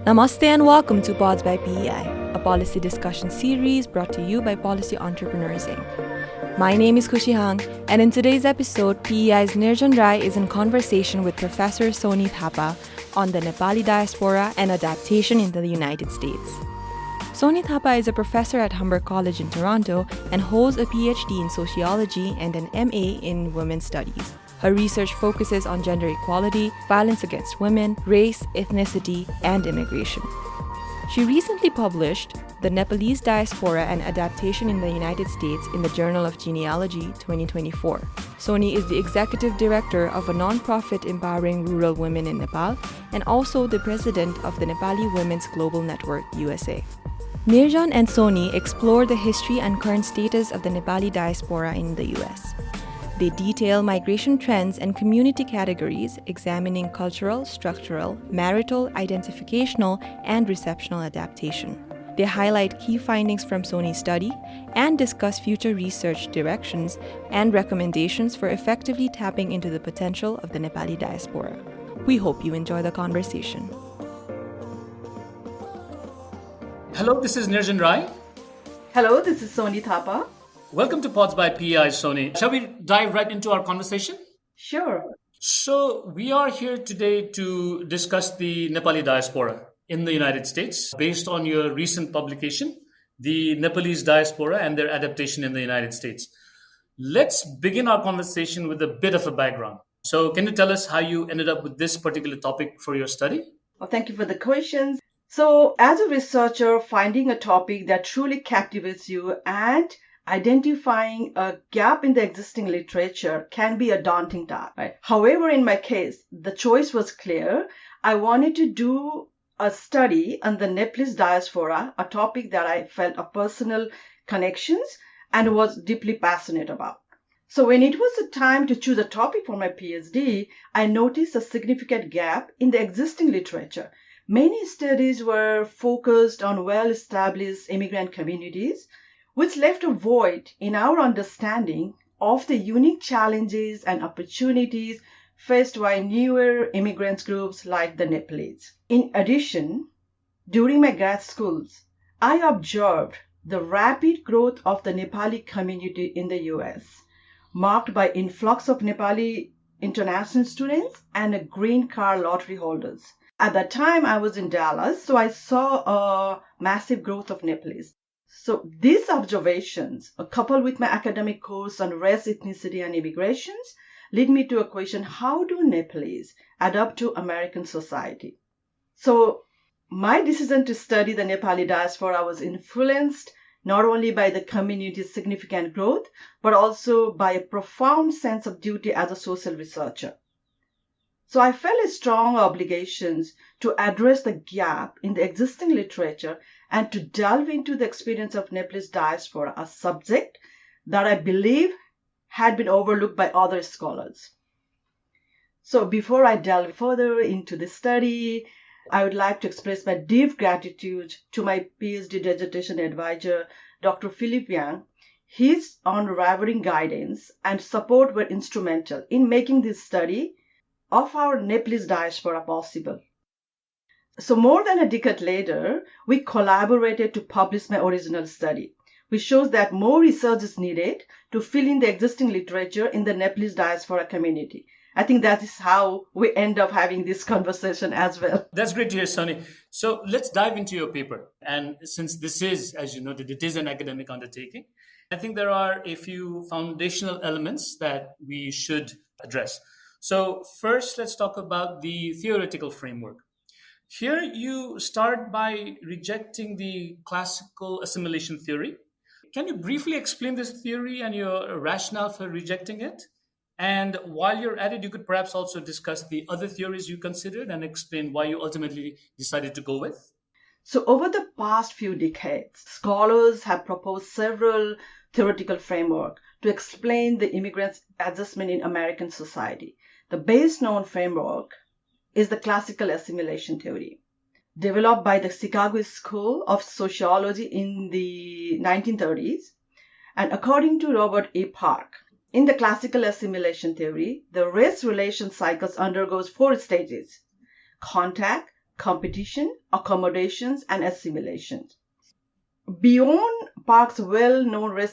Namaste and welcome to Pods by PEI, a policy discussion series brought to you by Policy Entrepreneurs Inc. My name is Khushi Hang, and in today's episode, PEI's Nirjan Rai is in conversation with Professor Soni Thapa on the Nepali diaspora and adaptation in the United States. Soni Thapa is a professor at Humber College in Toronto and holds a PhD in sociology and an MA in women's studies. Her research focuses on gender equality, violence against women, race, ethnicity, and immigration. She recently published The Nepalese Diaspora and Adaptation in the United States in the Journal of Genealogy 2024. Soni is the executive director of a nonprofit empowering rural women in Nepal and also the president of the Nepali Women's Global Network, USA. Nirjan and Soni explore the history and current status of the Nepali diaspora in the US. They detail migration trends and community categories, examining cultural, structural, marital, identificational, and receptional adaptation. They highlight key findings from Soni's study and discuss future research directions and recommendations for effectively tapping into the potential of the Nepali diaspora. We hope you enjoy the conversation. Hello, this is Nirjan Rai. Hello, this is Soni Thapa. Welcome to Pods by PEI, Soni. Shall we dive right into our conversation? Sure. So we are here today to discuss the Nepali diaspora in the United States based on your recent publication, The Nepalese Diaspora and Their Adaptation in the United States. Let's begin our conversation with a bit of a background. So can you tell us how you ended up with this particular topic for your study? Well, thank you for the questions. So as a researcher, finding a topic that truly captivates you and identifying a gap in the existing literature can be a daunting task. Right? However, in my case, the choice was clear. I wanted to do a study on the Nepalese diaspora, a topic that I felt a personal connections and was deeply passionate about. So when it was the time to choose a topic for my PhD, I noticed a significant gap in the existing literature. Many studies were focused on well-established immigrant communities, which left a void in our understanding of the unique challenges and opportunities faced by newer immigrant groups like the Nepalese. In addition, during my grad schools, I observed the rapid growth of the Nepali community in the US, marked by influx of Nepali international students and green card lottery holders. At that time, I was in Dallas, so I saw a massive growth of Nepalese. So these observations, coupled with my academic course on race, ethnicity, and immigrations, lead me to a question: how do Nepalese adapt to American society? So my decision to study the Nepali diaspora was influenced not only by the community's significant growth, but also by a profound sense of duty as a social researcher. So I felt a strong obligations to address the gap in the existing literature and to delve into the experience of Nepalese diaspora, a subject that I believe had been overlooked by other scholars. So before I delve further into the study, I would like to express my deep gratitude to my PhD dissertation advisor, Dr. Philip Yang. His unwavering guidance and support were instrumental in making this study of our Nepalese diaspora possible. So more than a decade later, we collaborated to publish my original study, which shows that more research is needed to fill in the existing literature in the Nepalese diaspora community. I think that is how we end up having this conversation as well. That's great to hear, Soni. So let's dive into your paper. And since this is, as you noted, it is an academic undertaking, I think there are a few foundational elements that we should address. So first, let's talk about the theoretical framework. Here you start by rejecting the classical assimilation theory. Can you briefly explain this theory and your rationale for rejecting it? And while you're at it, you could perhaps also discuss the other theories you considered and explain why you ultimately decided to go with. So over the past few decades, scholars have proposed several theoretical frameworks to explain the immigrants' adjustment in American society. The best known framework is the classical assimilation theory, developed by the Chicago School of Sociology in the 1930s. And according to Robert E. Park, in the classical assimilation theory, the race relation cycles undergoes 4 stages: contact, competition, accommodations, and assimilation. Beyond Park's well-known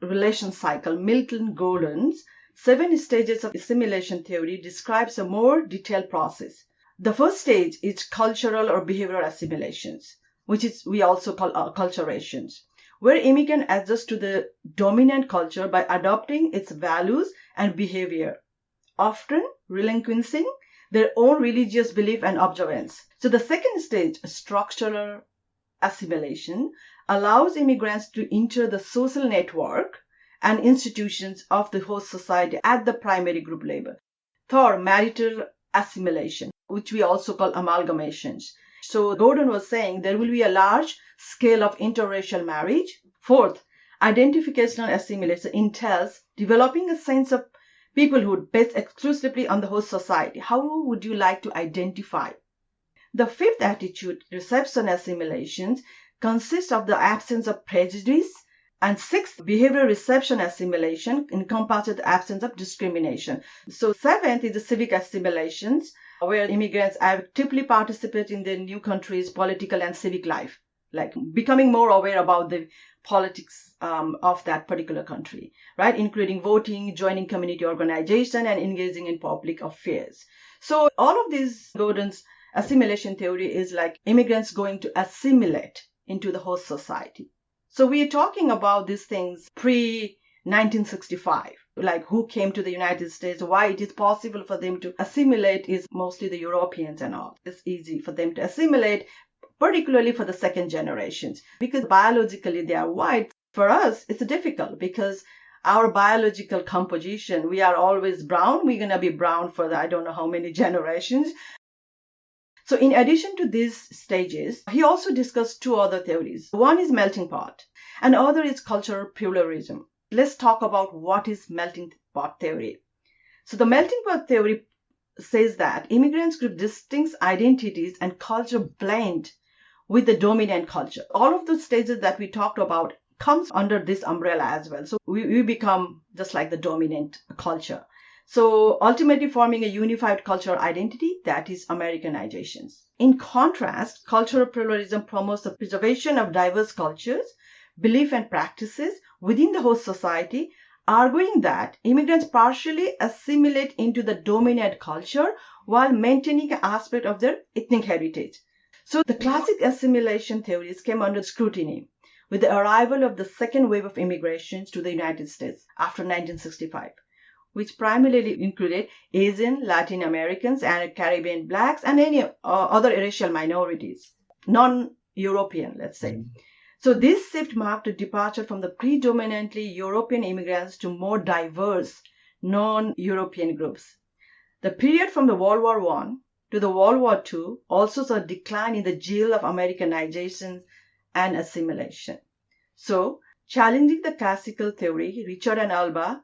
relation cycle, Milton Gordon's 7 stages of assimilation theory describes a more detailed process. The first stage is cultural or behavioral assimilations, which we also call acculturations, where immigrants adjust to the dominant culture by adopting its values and behavior, often relinquishing their own religious belief and observance. So the second stage, structural assimilation, allows immigrants to enter the social network and institutions of the host society at the primary group level. Third, marital assimilation, which we also call amalgamations. So Gordon was saying there will be a large scale of interracial marriage. Fourth, identificational assimilation entails developing a sense of peoplehood based exclusively on the host society. How would you like to identify? The fifth attitude, reception assimilations, consists of the absence of prejudice. And sixth, behavioral reception assimilation encompasses the absence of discrimination. So seventh is the civic assimilations, where immigrants actively participate in their new country's political and civic life, like becoming more aware about the politics of that particular country, right? Including voting, joining community organization, and engaging in public affairs. So all of these, Gordon's assimilation theory is like immigrants going to assimilate into the host society. So we are talking about these things pre-1965, like who came to the United States, why it is possible for them to assimilate is mostly the Europeans and all. It's easy for them to assimilate, particularly for the second generations, because biologically they are white. For us, it's difficult because our biological composition, we are always brown. We're going to be brown for I don't know how many generations. So in addition to these stages, he also discussed 2 other theories. One is melting pot, and other is cultural pluralism. Let's talk about what is melting pot theory. So the melting pot theory says that immigrants group distinct identities and culture blend with the dominant culture. All of the stages that we talked about comes under this umbrella as well. So we become just like the dominant culture. So ultimately forming a unified cultural identity that is Americanizations. In contrast, cultural pluralism promotes the preservation of diverse cultures, beliefs and practices within the host society, arguing that immigrants partially assimilate into the dominant culture while maintaining an aspect of their ethnic heritage. So the classic assimilation theories came under scrutiny with the arrival of the second wave of immigrations to the United States after 1965. Which primarily included Asian, Latin Americans, and Caribbean blacks, and any other racial minorities, non-European, let's say. So this shift marked a departure from the predominantly European immigrants to more diverse non-European groups. The period from the World War I to the World War II also saw a decline in the zeal of Americanization and assimilation. So, challenging the classical theory, Richard and Alba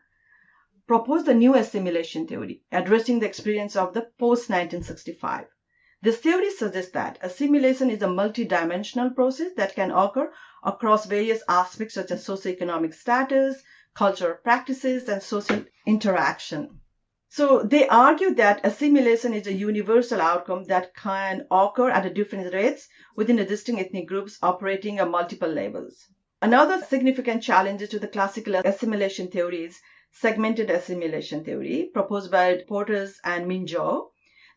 proposed a new assimilation theory, addressing the experience of the post-1965. This theory suggests that assimilation is a multidimensional process that can occur across various aspects such as socioeconomic status, cultural practices, and social interaction. So they argue that assimilation is a universal outcome that can occur at different rates within the distinct ethnic groups operating at multiple levels. Another significant challenge to the classical assimilation theory is segmented assimilation theory, proposed by Porters and Minjo.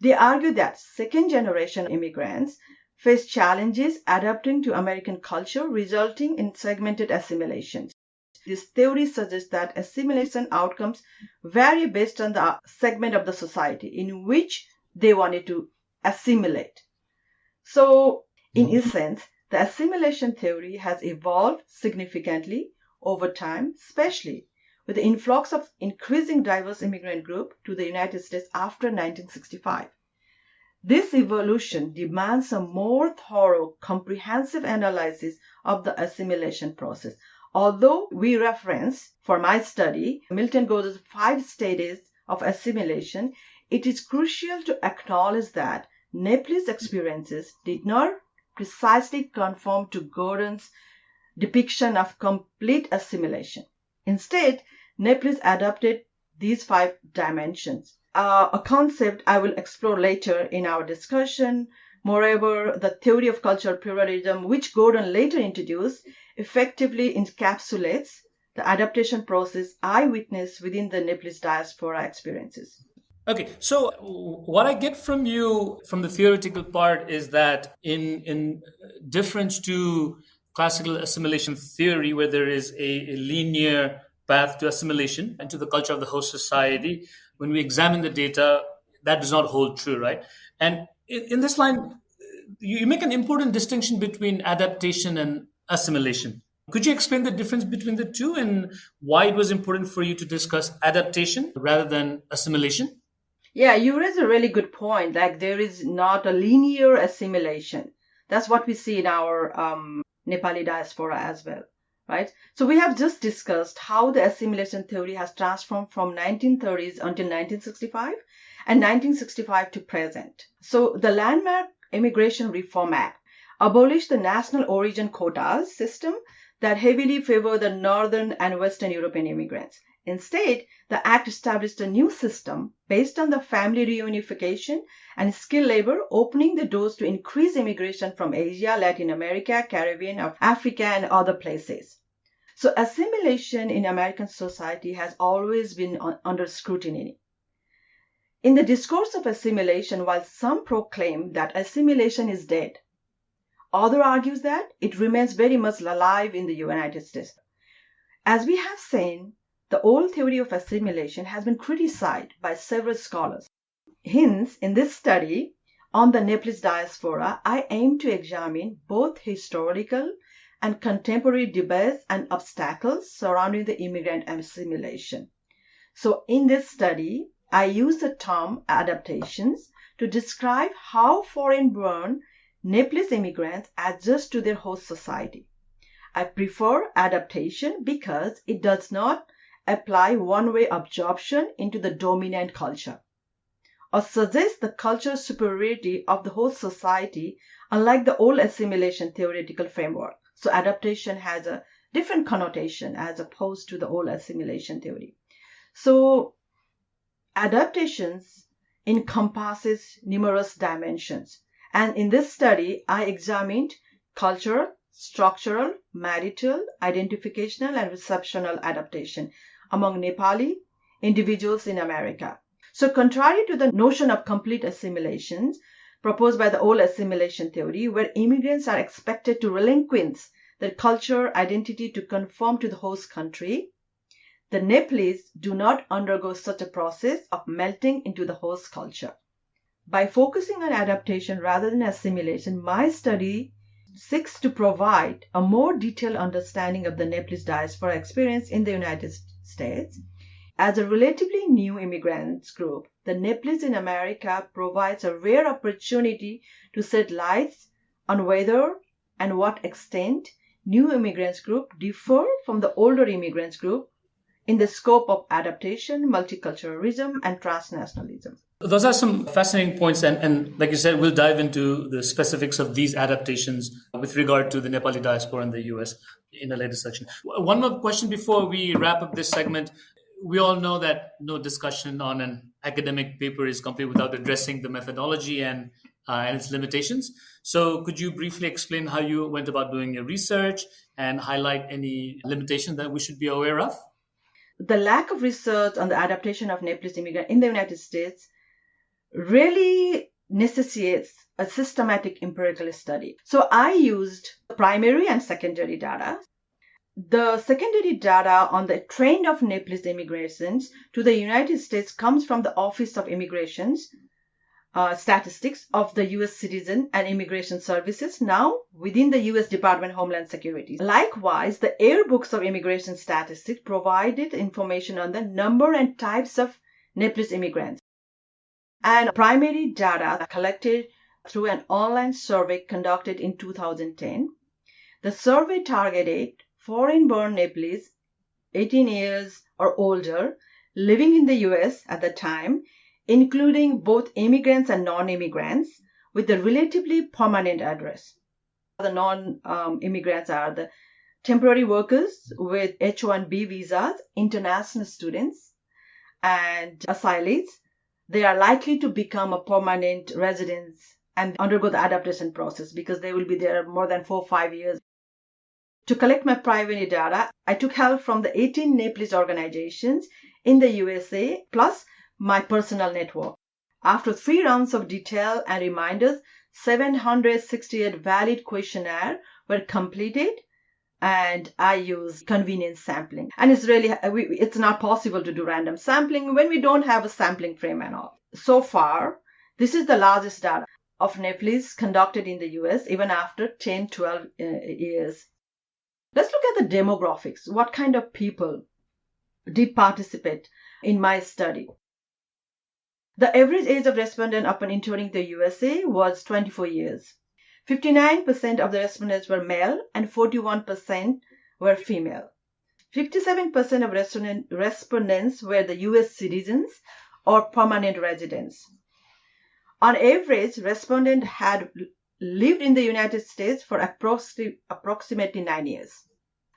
They argue that second-generation immigrants face challenges adapting to American culture, resulting in segmented assimilations. This theory suggests that assimilation outcomes vary based on the segment of the society in which they wanted to assimilate. So, in essence, the assimilation theory has evolved significantly over time, especially with the influx of increasing diverse immigrant group to the United States after 1965. This evolution demands a more thorough, comprehensive analysis of the assimilation process. Although we reference, for my study, Milton Gordon's 5 stages of assimilation, it is crucial to acknowledge that Nepali's experiences did not precisely conform to Gordon's depiction of complete assimilation. Instead, Nepalese adopted these 5 dimensions, a concept I will explore later in our discussion, Moreover, the theory of cultural pluralism, which Gordon later introduced, effectively encapsulates the adaptation process I witnessed within the Nepalese diaspora experiences. Okay, so what I get from you from the theoretical part is that in difference to classical assimilation theory, where there is a linear path to assimilation and to the culture of the host society, when we examine the data, that does not hold true, right? And in this line, you make an important distinction between adaptation and assimilation. Could you explain the difference between the two and why it was important for you to discuss adaptation rather than assimilation? Yeah, you raise a really good point. Like there is not a linear assimilation. That's what we see in our Nepali diaspora as well, right? So we have just discussed how the assimilation theory has transformed from 1930s until 1965 and 1965 to present. So the landmark Immigration Reform Act abolished the national origin quotas system that heavily favored the Northern and Western European immigrants. Instead, the Act established a new system based on the family reunification and skilled labor, opening the doors to increase immigration from Asia, Latin America, Caribbean, Africa, and other places. So assimilation in American society has always been under scrutiny. In the discourse of assimilation, while some proclaim that assimilation is dead, others argue that it remains very much alive in the United States. As we have seen, the old theory of assimilation has been criticized by several scholars. Hence, in this study on the Nepalese diaspora, I aim to examine both historical and contemporary debates and obstacles surrounding the immigrant assimilation. So in this study, I use the term adaptations to describe how foreign-born Nepalese immigrants adjust to their host society. I prefer adaptation because it does not apply one-way absorption into the dominant culture or suggest the cultural superiority of the host society, unlike the old assimilation theoretical framework. So adaptation has a different connotation as opposed to the old assimilation theory. So adaptations encompasses numerous dimensions. And in this study, I examined cultural, structural, marital, identificational, and receptional adaptation among Nepali individuals in America. So contrary to the notion of complete assimilations proposed by the old assimilation theory, where immigrants are expected to relinquish their culture identity to conform to the host country, the Nepalese do not undergo such a process of melting into the host culture. By focusing on adaptation rather than assimilation, my study seeks to provide a more detailed understanding of the Nepalese diaspora experience in the United States. As a relatively new immigrants group, the Nepalese in America provides a rare opportunity to shed light on whether and what extent new immigrants group differ from the older immigrants group in the scope of adaptation, multiculturalism, and transnationalism. Those are some fascinating points. And like you said, we'll dive into the specifics of these adaptations with regard to the Nepali diaspora in the US in a later section. One more question before we wrap up this segment. We all know that no discussion on an academic paper is complete without addressing the methodology and its limitations. So could you briefly explain how you went about doing your research and highlight any limitations that we should be aware of? The lack of research on the adaptation of Nepalese immigrants in the United States really necessitates a systematic empirical study. So I used primary and secondary data. The secondary data on the trend of Nepalese immigrations to the United States comes from the Office of Immigration's Statistics of the U.S. Citizen and Immigration Services, now within the U.S. Department of Homeland Security. Likewise, the Air Books of Immigration Statistics provided information on the number and types of Nepalese immigrants. And primary data collected through an online survey conducted in 2010. The survey targeted foreign-born Nepalese, 18 years or older, living in the U.S. at the time, including both immigrants and non-immigrants, with a relatively permanent address. The non-immigrants are the temporary workers with H-1B visas, international students, and asylees. They are likely to become a permanent residents and undergo the adaptation process because they will be there more than 4-5 years. To collect my private data, I took help from the 18 Nepalese organizations in the USA plus my personal network. After 3 rounds of detail and reminders, 768 valid questionnaires were completed, and I use convenience sampling. And it's not possible to do random sampling when we don't have a sampling frame and all. So far, this is the largest data of Nepalese conducted in the US even after 10-12 years. Let's look at the demographics. What kind of people did participate in my study? The average age of respondent upon entering the USA was 24 years. 59% of the respondents were male and 41% were female. 57% of respondents were the US citizens or permanent residents. On average, respondents had lived in the United States for approximately 9 years.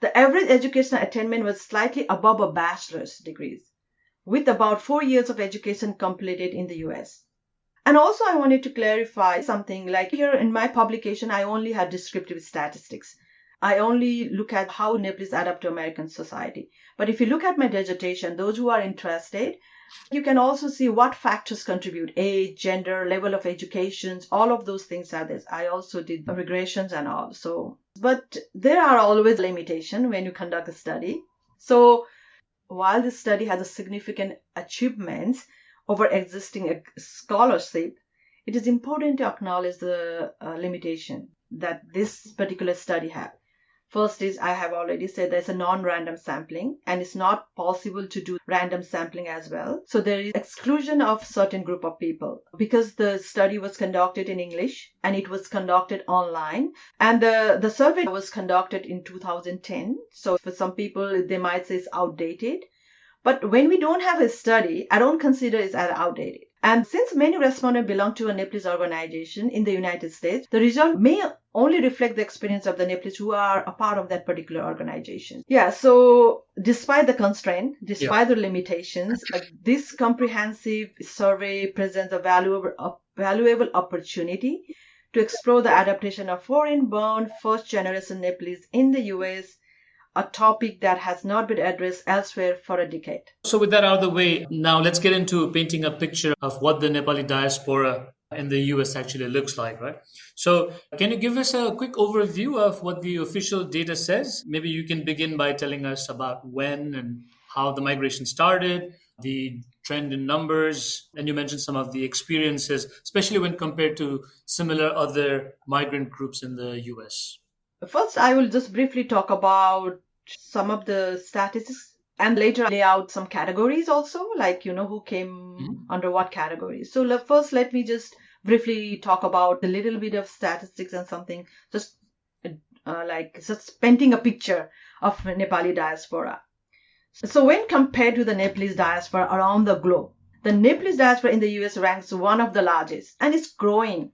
The average educational attainment was slightly above a bachelor's degree, with about 4 years of education completed in the US. And also I wanted to clarify something, like here in my publication, I only had descriptive statistics. I only look at how Nepalese adapt to American society. But if you look at my dissertation, those who are interested, you can also see what factors contribute: age, gender, level of education, all of those things are there. I also did regressions and all. But there are always limitations when you conduct a study. So while this study has a significant achievements over existing scholarship, it is important to acknowledge the limitation that this particular study has. First is, I have already said, there's a non-random sampling, and it's not possible to do random sampling as well. So there is exclusion of certain group of people because the study was conducted in English and it was conducted online, and the survey was conducted in 2010. So for some people, they might say it's outdated. But when we don't have a study, I don't consider it as outdated. And since many respondents belong to a Nepalese organization in the United States, the result may only reflect the experience of the Nepalese who are a part of that particular organization. Yeah, so despite the constraint, despite the limitations, this comprehensive survey presents a valuable opportunity to explore the adaptation of foreign-born first-generation Nepalese in the US, a topic that has not been addressed elsewhere for a decade. So with that out of the way, now let's get into painting a picture of what the Nepali diaspora in the US actually looks like, right? So can you give us a quick overview of what the official data says? Maybe you can begin by telling us about when and how the migration started, the trend in numbers, and you mentioned some of the experiences, especially when compared to similar other migrant groups in the US. First, I will just briefly talk about some of the statistics and later lay out some categories also, like, who came under what categories. So first, let me just briefly talk about a little bit of statistics and something, just painting a picture of Nepali diaspora. So when compared to the Nepalese diaspora around the globe, the Nepalese diaspora in the US ranks one of the largest and it's growing.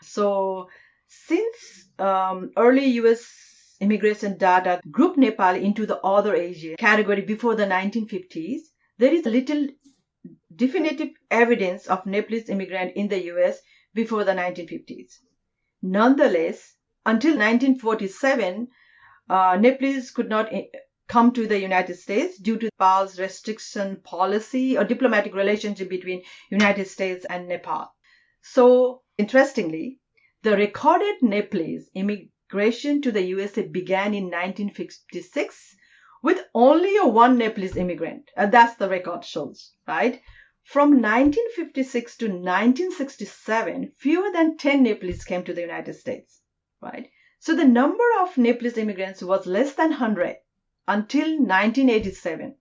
So since early US immigration data grouped Nepal into the other Asia category before the 1950s, there is little definitive evidence of Nepalese immigrant in the US before the 1950s. Nonetheless, until 1947, Nepalese could not come to the United States due to Nepal's restriction policy or diplomatic relationship between United States and Nepal. So, interestingly, the recorded Nepalese immigration to the USA began in 1956 with only one Nepalese immigrant. That's the record shows, right? From 1956 to 1967, fewer than 10 Nepalese came to the United States, right? So the number of Nepalese immigrants was less than 100 until 1987.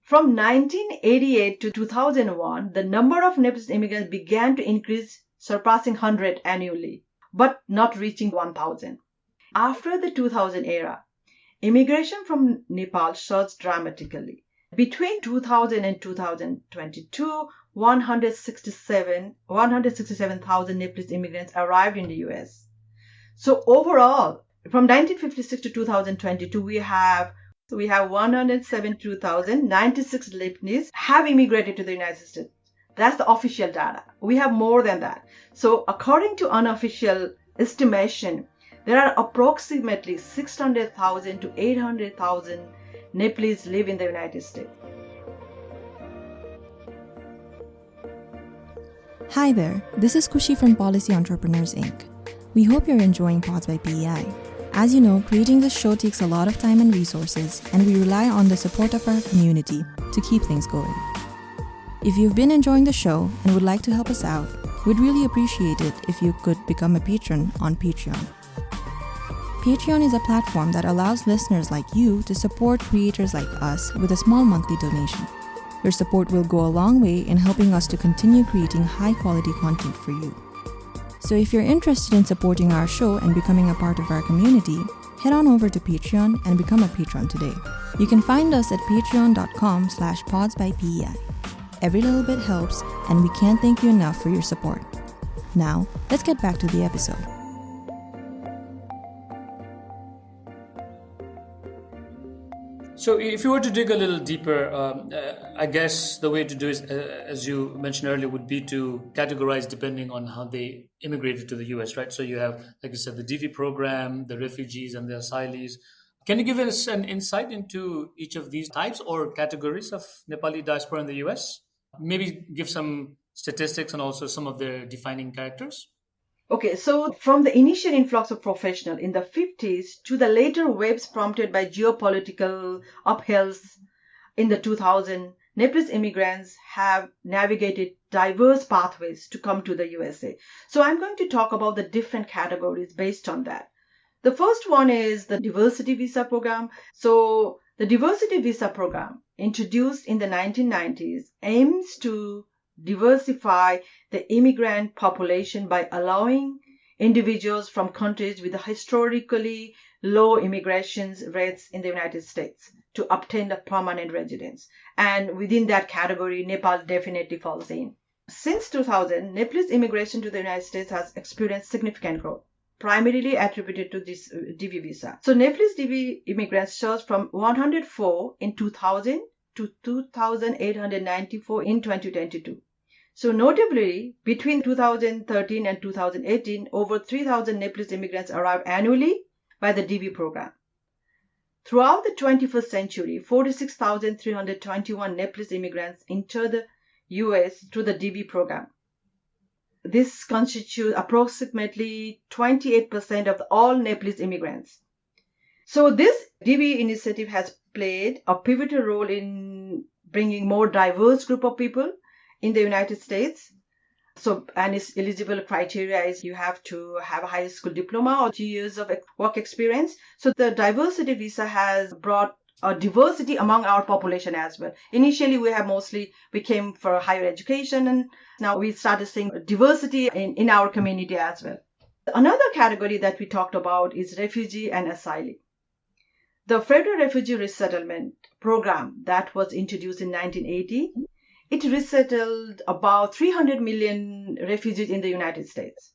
From 1988 to 2001, the number of Nepalese immigrants began to increase, surpassing 100 annually, but not reaching 1,000. After the 2000 era, immigration from Nepal surged dramatically. Between 2000 and 2022, 167,000 Nepalese immigrants arrived in the US. So overall, from 1956 to 2022, we have 172,096 Lebanese have immigrated to the United States. That's the official data. We have more than that. So according to unofficial estimation, there are approximately 600,000 to 800,000 Nepalese live in the United States. Hi there, this is Kushi from Policy Entrepreneurs Inc. We hope you're enjoying Pods by PEI. As you know, creating this show takes a lot of time and resources, and we rely on the support of our community to keep things going. If you've been enjoying the show and would like to help us out, we'd really appreciate it if you could become a patron on Patreon. Patreon is a platform that allows listeners like you to support creators like us with a small monthly donation. Your support will go a long way in helping us to continue creating high-quality content for you. So if you're interested in supporting our show and becoming a part of our community, head on over to Patreon and become a patron today. You can find us at patreon.com/podsbypei. Every little bit helps, and we can't thank you enough for your support. Now, let's get back to the episode. So if you were to dig a little deeper, I guess the way to do is, as you mentioned earlier, would be to categorize depending on how they immigrated to the US, right? So you have, like you said, the DV program, the refugees and the asylees. Can you give us an insight into each of these types or categories of Nepali diaspora in the US? Maybe give some statistics and also some of their defining characters. Okay, so from the initial influx of professionals in the 50s to the later waves prompted by geopolitical upheavals in the 2000s, Nepalese immigrants have navigated diverse pathways to come to the USA. So I'm going to talk about the different categories based on that. The first one is the diversity visa program. So the diversity visa program, introduced in the 1990s, aims to diversify the immigrant population by allowing individuals from countries with historically low immigration rates in the United States to obtain a permanent residence. And within that category, Nepal definitely falls in. Since 2000, Nepalese immigration to the United States has experienced significant growth, primarily attributed to this DV visa. So Nepalese DV immigrants surged from 104 in 2000 to 2,894 in 2022. So notably, between 2013 and 2018, over 3,000 Nepalese immigrants arrived annually by the DV program. Throughout the 21st century, 46,321 Nepalese immigrants entered the US through the DV program. This constitutes approximately 28% of all Nepalese immigrants. So this DV initiative has played a pivotal role in bringing more diverse group of people in the United States. So, and its eligible criteria is you have to have a high school diploma or 2 years of work experience. So the diversity visa has brought a diversity among our population as well. Initially, we came for higher education, and now we started seeing diversity in our community as well. Another category that we talked about is refugee and asylee. The Federal Refugee Resettlement Program that was introduced in 1980, it resettled about 300 million refugees in the United States.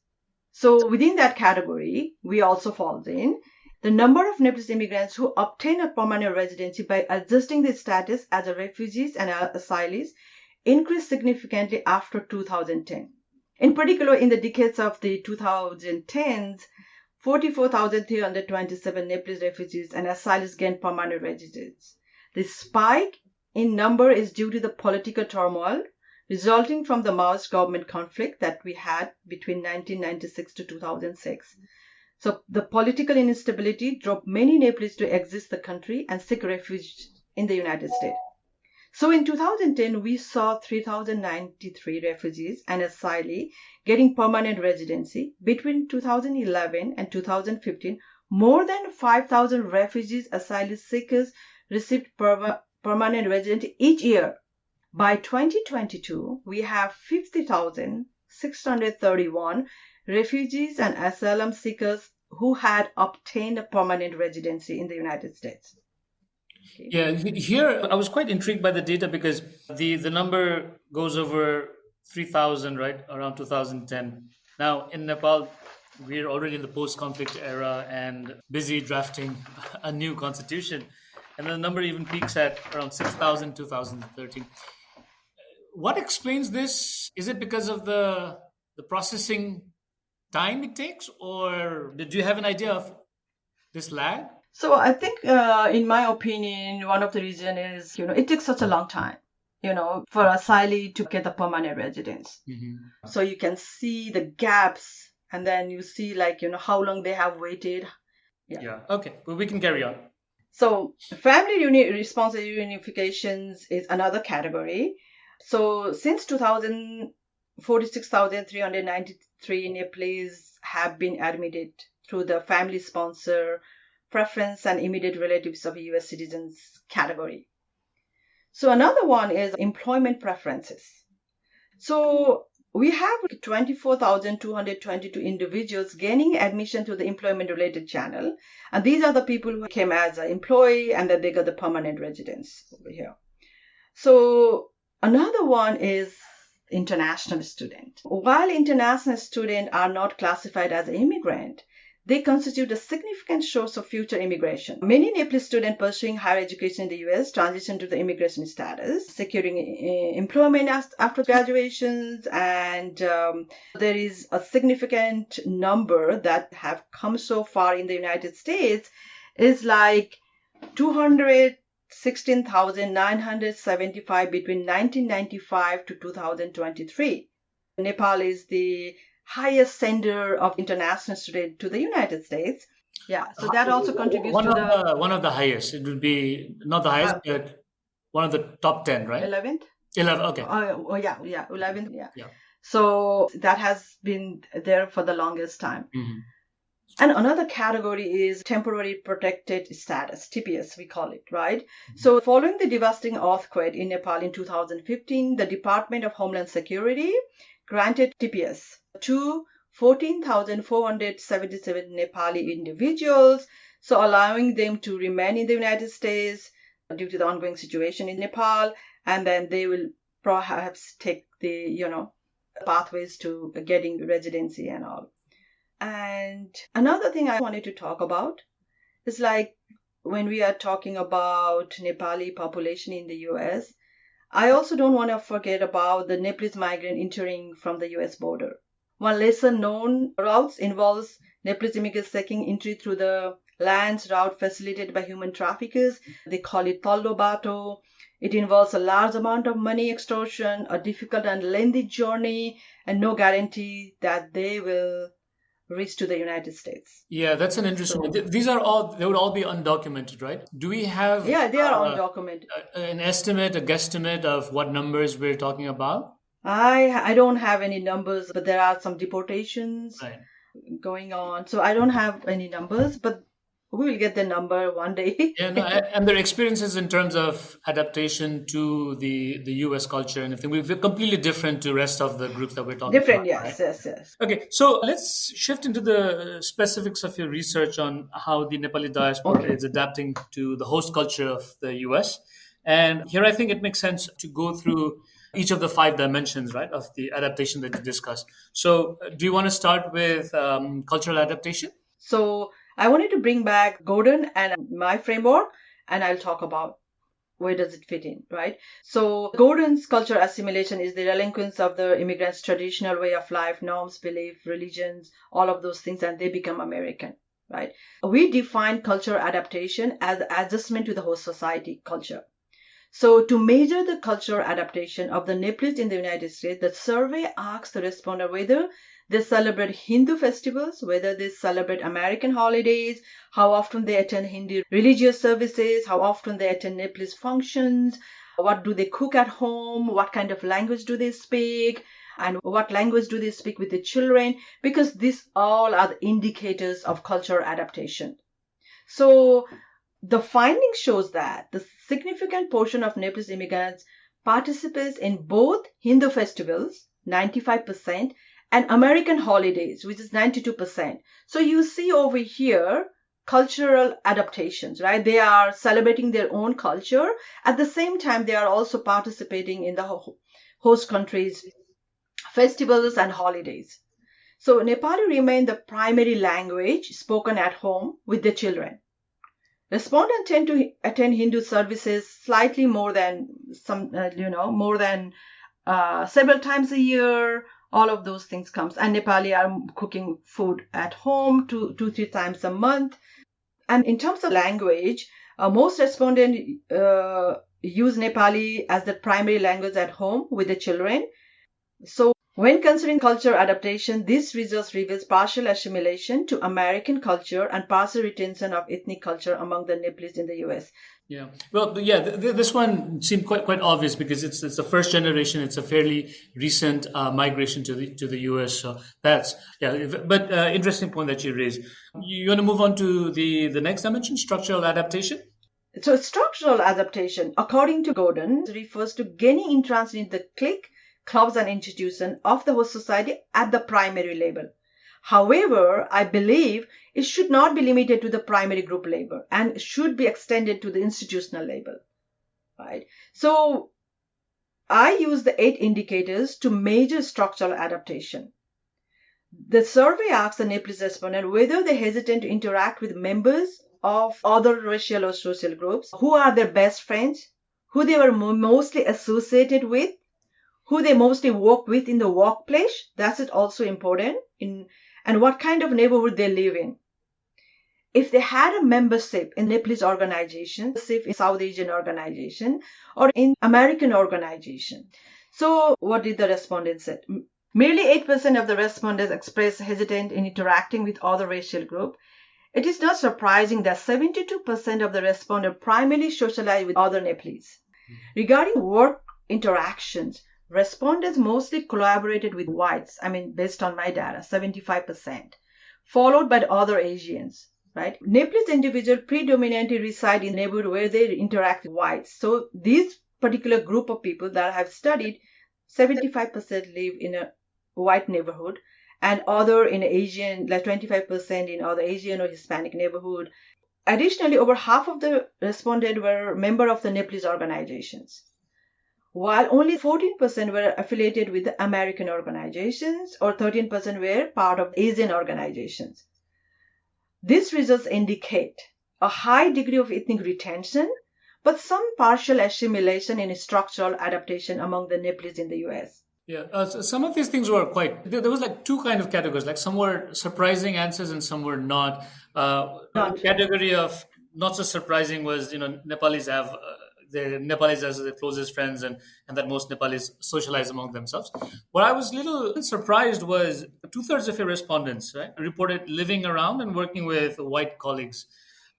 So within that category, we also fall in the number of Nepalese immigrants who obtain a permanent residency by adjusting their status as a refugees and asylees increased significantly after 2010. In particular, in the decades of the 2010s, 44,327 Nepalese refugees and asylees gained permanent residence. The spike in number is due to the political turmoil resulting from the Maoist government conflict that we had between 1996 to 2006. So the political instability drove many Nepalese to exit the country and seek refuge in the United States. So in 2010, we saw 3,093 refugees and asylees getting permanent residency. Between 2011 and 2015, more than 5,000 refugees, asylee seekers received permanent residency each year. By 2022, we have 50,631 refugees and asylum seekers who had obtained a permanent residency in the United States. Okay. Yeah, here I was quite intrigued by the data because the number goes over 3,000, right, around 2010. Now, in Nepal, we're already in the post-conflict era and busy drafting a new constitution. And the number even peaks at around 6,000, 2013. what explains this? Is it because of the processing time it takes, or did you have an idea of this lag? So I think, in my opinion, one of the reason is, it takes such a long time, for asylee to get the permanent residence. So you can see the gaps, and then you see how long they have waited. Yeah. Okay. Well, we can carry on. So family response reunifications is another category. So since 2000, 46,393 Nepalese have been admitted through the family sponsor preference and immediate relatives of US citizens category. So another one is employment preferences. So we have 24,222 individuals gaining admission to the employment related channel. And these are the people who came as an employee and then they got the permanent residence over here. So another one is international student. While international students are not classified as an immigrant, they constitute a significant source of future immigration. Many Nepalese students pursuing higher education in the US transition to the immigration status, securing employment after graduations, and there is a significant number that have come so far in the United States is like 216,975 between 1995 to 2023. Nepal is the highest sender of international students to the United States. Yeah, so that also contributes one to one of the highest. It would be not the highest, but one of the top 10, right? 11th. 11. Okay. Yeah, 11th. Yeah. So that has been there for the longest time. And another category is temporary protected status, TPS, we call it, right? So following the devastating earthquake in Nepal in 2015, the Department of Homeland Security granted TPS to 14,477 Nepali individuals, so allowing them to remain in the United States due to the ongoing situation in Nepal, and then they will perhaps take the, pathways to getting residency and all. And another thing I wanted to talk about is when we are talking about Nepali population in the US, I also don't want to forget about the Nepalese migrant entering from the US border. One lesser known routes involves Nepalese immigrants seeking entry through the lands route facilitated by human traffickers. They call it Tallo Bato. It involves a large amount of money extortion, a difficult and lengthy journey, and no guarantee that they will reach to the United States. Yeah, that's an interesting one. These are they would all be undocumented, right? Do we have Yeah, they are undocumented. An estimate, a guesstimate of what numbers we're talking about? I don't have any numbers, but there are some deportations going on. So I don't have any numbers, but we will get the number one day. Yeah, no, and their experiences in terms of adaptation to the US culture and everything, we're completely different to the rest of the groups that we're talking Different, about. yes. Okay, so let's shift into the specifics of your research on how the Nepali diaspora is adapting to the host culture of the US. And here I think it makes sense to go through each of the 5 dimensions, right, of the adaptation that you discussed. So do you want to start with cultural adaptation? So I wanted to bring back Gordon and my framework, and I'll talk about where does it fit in, right? So Gordon's cultural assimilation is the relinquishment of the immigrants' traditional way of life, norms, belief, religions, all of those things, and they become American, right? We define cultural adaptation as adjustment to the host society culture. So to measure the cultural adaptation of the Nepalese in the United States, the survey asks the respondent whether they celebrate Hindu festivals, whether they celebrate American holidays, how often they attend Hindu religious services, how often they attend Nepalese functions, what do they cook at home, what kind of language do they speak, and what language do they speak with the children, because these all are the indicators of cultural adaptation. So the finding shows that the significant portion of Nepalese immigrants participates in both Hindu festivals, 95%, and American holidays, which is 92%. So you see over here cultural adaptations, right? They are celebrating their own culture. At the same time, they are also participating in the host countries' festivals and holidays. So Nepali remained the primary language spoken at home with the children. Respondents tend to attend Hindu services slightly more than several times a year. All of those things comes. And Nepali are cooking food at home 3 times a month. And in terms of language, most respondents use Nepali as the primary language at home with the children. So when considering culture adaptation, this results reveals partial assimilation to American culture and partial retention of ethnic culture among the Nepalese in the US. Yeah. Well, yeah, this one seemed quite obvious because it's the first generation. It's a fairly recent migration to the US. So that's But interesting point that you raised. You want to move on to the next dimension, structural adaptation? So structural adaptation, according to Gordon, refers to gaining entrance in the clique, clubs, and institutions of the host society at the primary level. However, I believe it should not be limited to the primary group level and should be extended to the institutional level, right? So I use the 8 indicators to measure structural adaptation. The survey asks the Nepalese respondent whether they hesitate to interact with members of other racial or social groups, who are their best friends, who they were mostly associated with, who they mostly work with in the workplace. That's it also important. And what kind of neighborhood they live in. If they had a membership in Nepalese organization, in South Asian organization, or in American organization. So what did the respondents say? Merely 8% of the respondents expressed hesitant in interacting with other racial group. It is not surprising that 72% of the respondents primarily socialize with other Nepalese. Regarding work interactions, respondents mostly collaborated with whites, based on my data, 75%, followed by the other Asians, right? Nepalese individuals predominantly reside in neighborhood where they interact with whites. So this particular group of people that I have studied, 75% live in a white neighborhood and other in Asian, like 25% in other Asian or Hispanic neighborhood. Additionally, over half of the respondents were members of the Nepalese organizations, while only 14% were affiliated with the American organizations or 13% were part of Asian organizations. These results indicate a high degree of ethnic retention, but some partial assimilation in structural adaptation among the Nepalese in the US. Yeah, so some of these things were there was like 2 kind of categories, like some were surprising answers and some were not. The category of not so surprising was, Nepalis have the Nepalis as their closest friends and that most Nepalis socialize among themselves. What I was a little surprised was 2/3 of your respondents, right, reported living around and working with white colleagues.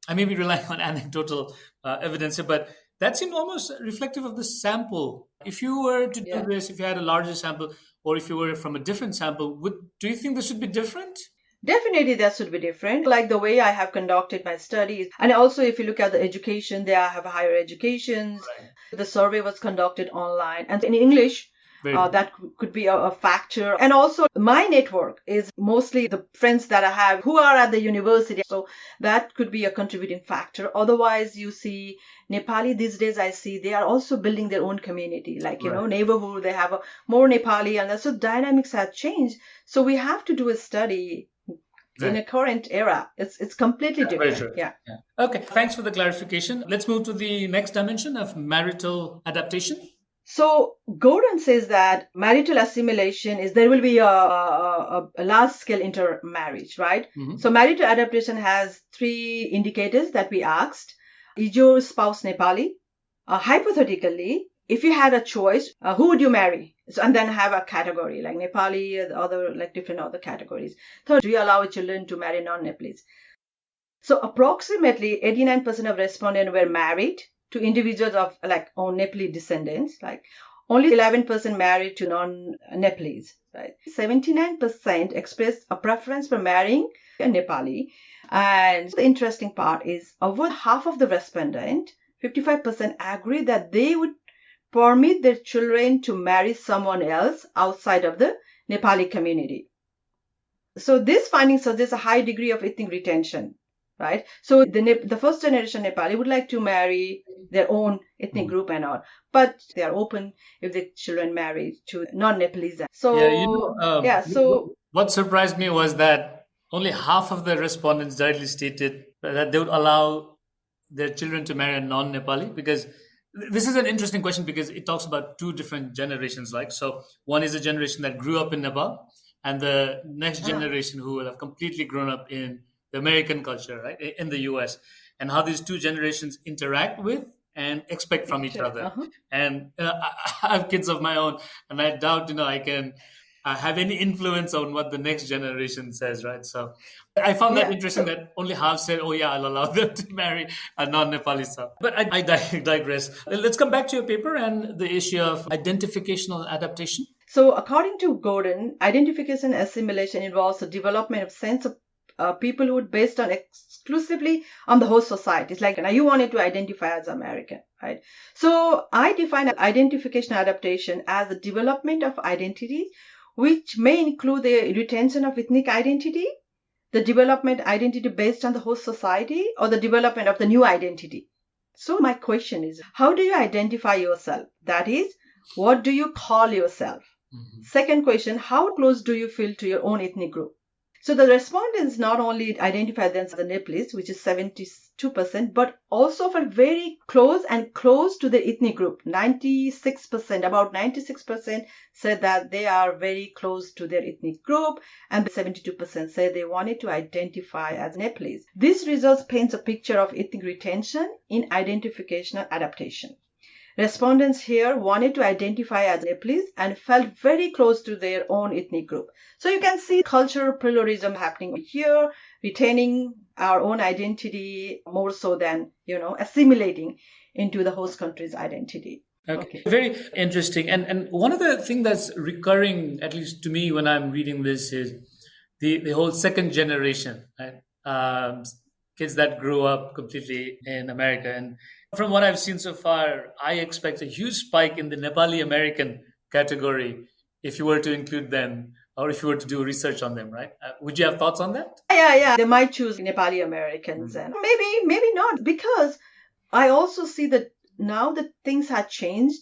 I may be relying on anecdotal evidence here, but that seemed almost reflective of the sample. If you were to do this, if you had a larger sample, or if you were from a different sample, do you think this should be different? Definitely that should be different, like the way I have conducted my studies. And also, if you look at the education, they have higher educations. Right. The survey was conducted online and in English. That could be a factor. And also my network is mostly the friends that I have who are at the university. So that could be a contributing factor. Otherwise, you see Nepali these days, I see they are also building their own community, like, neighborhood, they have more Nepali, and so dynamics have changed. So we have to do a study in a current era. It's completely different. Yeah. Okay. Thanks for the clarification. Let's move to the next dimension of marital adaptation. So Gordon says that marital assimilation is there will be a large-scale intermarriage, right? Mm-hmm. So marital adaptation has 3 indicators that we asked. Is your spouse Nepali? Hypothetically, if you had a choice, who would you marry? So, and then have a category like Nepali, other like different other categories. Third, do you allow children to marry non-Nepalese? So approximately 89% of respondents were married to individuals of like own Nepali descendants, like only 11% married to non-Nepalese, right? 79% expressed a preference for marrying a Nepali. And the interesting part is over half of the respondents, 55% agree that they would permit their children to marry someone else outside of the Nepali community. So this finding suggests a high degree of ethnic retention. Right. So the first generation Nepali would like to marry their own ethnic group and all, but they are open if the children marry to non-Nepalese. So so what surprised me was that only half of the respondents directly stated that they would allow their children to marry a non-Nepali, because This is an interesting question because it talks about two different generations. Like, so one is a generation that grew up in Nepal, and the next generation who will have completely grown up in the American culture, right, in the US, and how these two generations interact with and expect from each other. And I have kids of my own, and I doubt, I can have any influence on what the next generation says, right? So I found that interesting that only half said, oh, yeah, I'll allow them to marry a non-Nepali sub. But I digress. Let's come back to your paper and the issue of identificational adaptation. So according to Gordon, identification assimilation involves the development of sense of peoplehood based on exclusively on the host societies. Like, now you wanted to identify as American, right? So I define identification adaptation as the development of identity, which may include the retention of ethnic identity, the development identity based on the host society, or the development of the new identity. So my question is, how do you identify yourself? That is, what do you call yourself? Mm-hmm. Second question, how close do you feel to your own ethnic group? So the respondents not only identify themselves as the Nepalese, which is 72%, but also felt very close to the ethnic group. 96%, about 96% said that they are very close to their ethnic group, and 72% said they wanted to identify as Nepalese. These results paints a picture of ethnic retention in identificational adaptation. Respondents here wanted to identify as Nepalese and felt very close to their own ethnic group. So you can see cultural pluralism happening here, retaining our own identity more so than, assimilating into the host country's identity. Okay. Very interesting. And one of the things that's recurring, at least to me when I'm reading this, is the whole second generation, right? Kids that grew up completely in America. And from what I've seen so far, I expect a huge spike in the Nepali American category if you were to include them or if you were to do research on them, right? Would you have thoughts on that? Yeah. They might choose Nepali Americans and maybe not, because I also see that now that things have changed.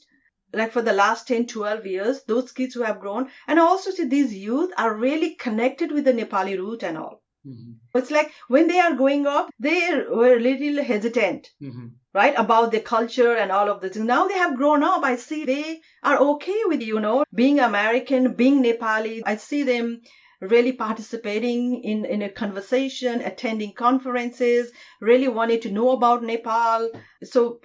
Like for the last 10, 12 years, those kids who have grown, and I also see these youth are really connected with the Nepali root and all. Mm-hmm. It's like when they are growing up, they were a little hesitant, right, about the culture and all of this. Now they have grown up. I see they are okay with, being American, being Nepali. I see them really participating in a conversation, attending conferences, really wanting to know about Nepal. So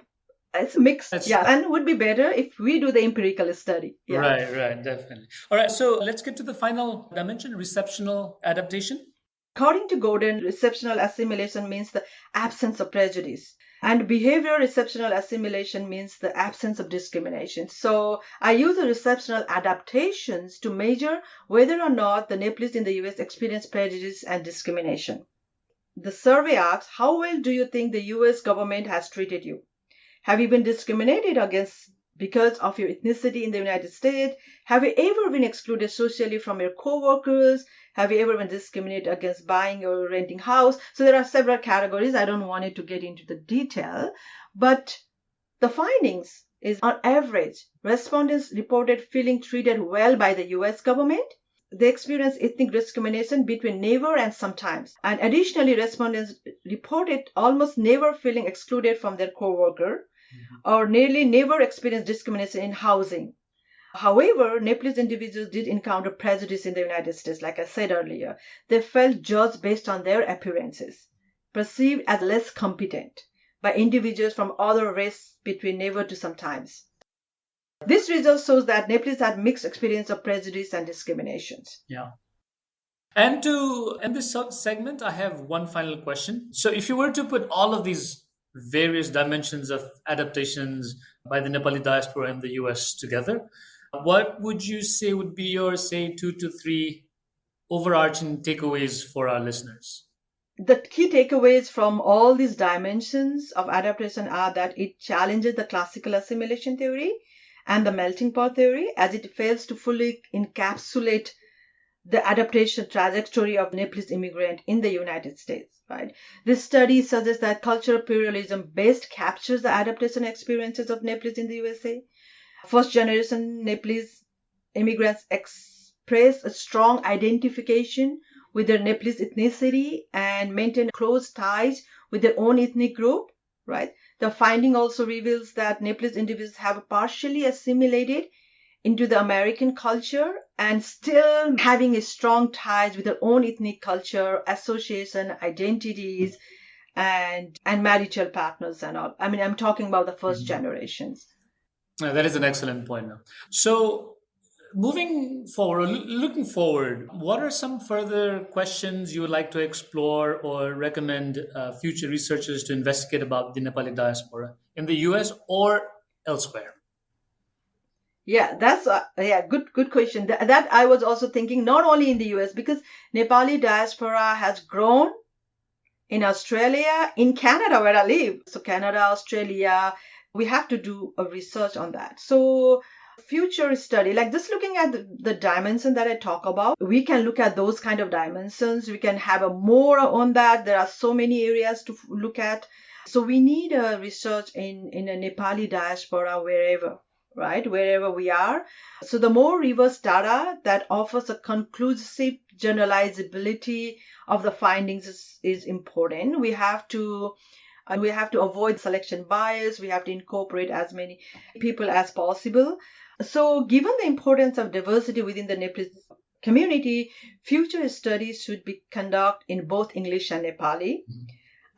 it's mixed. And it would be better if we do the empirical study. Yeah. Right, definitely. All right, so let's get to the final dimension, receptional adaptation. According to Gordon, receptional assimilation means the absence of prejudice. And behavior receptional assimilation means the absence of discrimination. So I use the receptional adaptations to measure whether or not the Nepalese in the US experience prejudice and discrimination. The survey asks, how well do you think the US government has treated you? Have you been discriminated against because of your ethnicity in the United States? Have you ever been excluded socially from your co-workers? Have you ever been discriminated against buying or renting house? So there are several categories. I don't want it to get into the detail, but the findings is on average, respondents reported feeling treated well by the US government. They experienced ethnic discrimination between never and sometimes. And additionally, respondents reported almost never feeling excluded from their co-worker or nearly never experienced discrimination in housing. However, Nepalese individuals did encounter prejudice in the United States, like I said earlier. They felt judged based on their appearances, perceived as less competent by individuals from other races between never to sometimes. This result shows that Nepalese had mixed experience of prejudice and discriminations. Yeah. And to end this segment, I have one final question. So if you were to put all of these various dimensions of adaptations by the Nepali diaspora in the US together, what would you say would be your, 2 to 3 overarching takeaways for our listeners? The key takeaways from all these dimensions of adaptation are that it challenges the classical assimilation theory and the melting pot theory, as it fails to fully encapsulate the adaptation trajectory of Nepalese immigrant in the United States. Right? This study suggests that cultural pluralism best captures the adaptation experiences of Nepalese in the USA. First-generation Nepalese immigrants express a strong identification with their Nepalese ethnicity and maintain close ties with their own ethnic group, right? The finding also reveals that Nepalese individuals have partially assimilated into the American culture and still having a strong ties with their own ethnic culture, association, identities, and marital partners and all. I mean, I'm talking about the first generations. That is an excellent point. So, moving forward, looking forward, what are some further questions you would like to explore or recommend future researchers to investigate about the Nepali diaspora in the US or elsewhere? Yeah, that's good question. That I was also thinking, not only in the US, because Nepali diaspora has grown in Australia, in Canada where I live. So Canada, Australia, we have to do a research on that. So future study, like just looking at the dimension that I talk about, we can look at those kind of dimensions. We can have a more on that. There are so many areas to look at. So we need a research in a Nepali diaspora wherever. Right, wherever we are. So the more reverse data that offers a conclusive generalizability of the findings is important. We have to avoid selection bias. We have to incorporate as many people as possible. So given the importance of diversity within the Nepalese community, future studies should be conducted in both English and Nepali.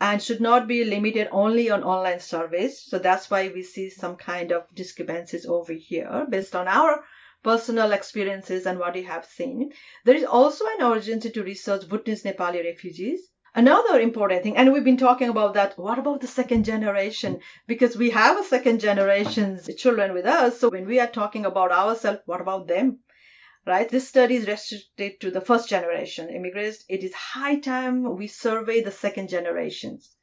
And should not be limited only on online surveys. So that's why we see some kind of discrepancies over here based on our personal experiences and what we have seen. There is also an urgency to research Bhutanese Nepali refugees. Another important thing, and we've been talking about that, what about the second generation? Because we have a second generation's children with us. So when we are talking about ourselves, what about them? Right? This study is restricted to the first generation immigrants. It is high time we survey the second generations.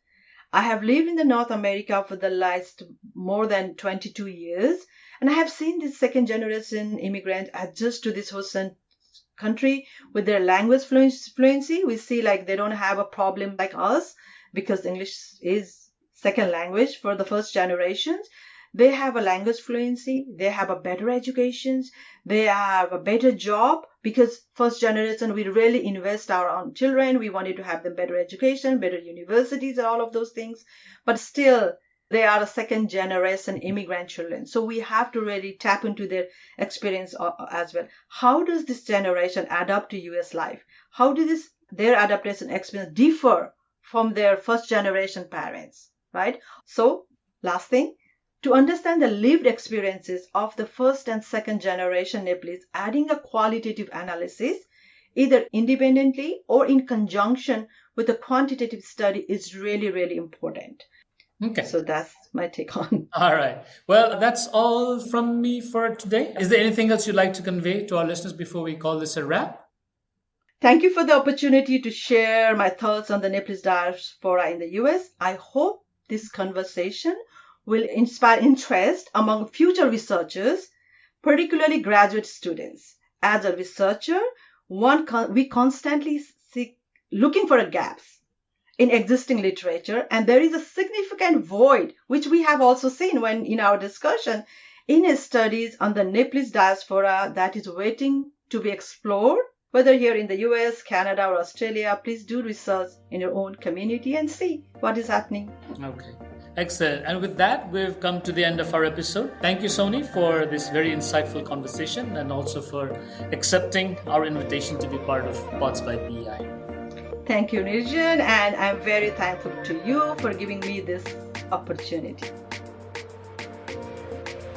I have lived in the North America for the last more than 22 years, and I have seen this second generation immigrants adjust to this host country with their language fluency. We see like they don't have a problem like us because English is second language for the first generations. They have a language fluency. They have a better education. They have a better job because first generation, we really invest our own children. We wanted to have them better education, better universities, and all of those things. But still, they are a second generation immigrant children. So we have to really tap into their experience as well. How does this generation adapt to US life? How does their adaptation experience differ from their first generation parents, right? So last thing, to understand the lived experiences of the first and second generation Nepalese, adding a qualitative analysis, either independently or in conjunction with a quantitative study, is really, really important. Okay. So that's my take on. All right. Well, that's all from me for today. Is there anything else you'd like to convey to our listeners before we call this a wrap? Thank you for the opportunity to share my thoughts on the Nepalese diaspora in the US. I hope this conversation will inspire interest among future researchers, particularly graduate students. As a researcher, we constantly seek looking for gaps in existing literature, and there is a significant void, which we have also seen when in our discussion, in studies on the Nepalese diaspora that is waiting to be explored, whether here in the US, Canada, or Australia. Please do research in your own community and see what is happening. Okay. Excellent. And with that, we've come to the end of our episode. Thank you, Soni, for this very insightful conversation and also for accepting our invitation to be part of Pods by PEI. Thank you, Nirjan, and I'm very thankful to you for giving me this opportunity.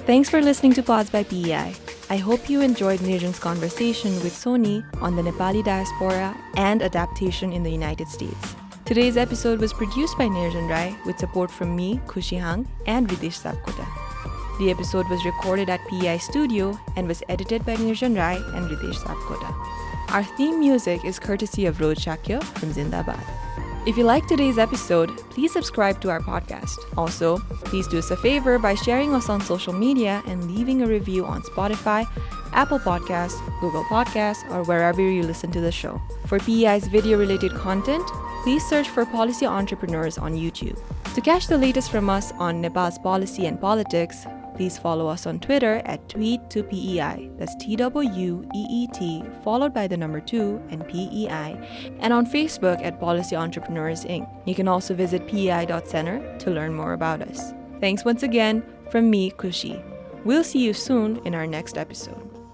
Thanks for listening to Pods by PEI. I hope you enjoyed Nirjan's conversation with Soni on the Nepali diaspora and adaptation in the United States. Today's episode was produced by Nirjan Rai with support from me, Khushi Hang, and Ritesh Sapkota. The episode was recorded at PEI Studio and was edited by Nirjan Rai and Ritesh Sapkota. Our theme music is courtesy of Roj Shakya from Zindabad. If you liked today's episode, please subscribe to our podcast. Also, please do us a favor by sharing us on social media and leaving a review on Spotify, Apple Podcasts, Google Podcasts, or wherever you listen to the show. For PEI's video-related content, please search for Policy Entrepreneurs on YouTube. To catch the latest from us on Nepal's policy and politics, Please follow us on Twitter at tweet2PEI. That's TWEET, followed by the number 2 and PEI. And on Facebook at Policy Entrepreneurs Inc. You can also visit pei.center to learn more about us. Thanks once again from me, Kushi. We'll see you soon in our next episode.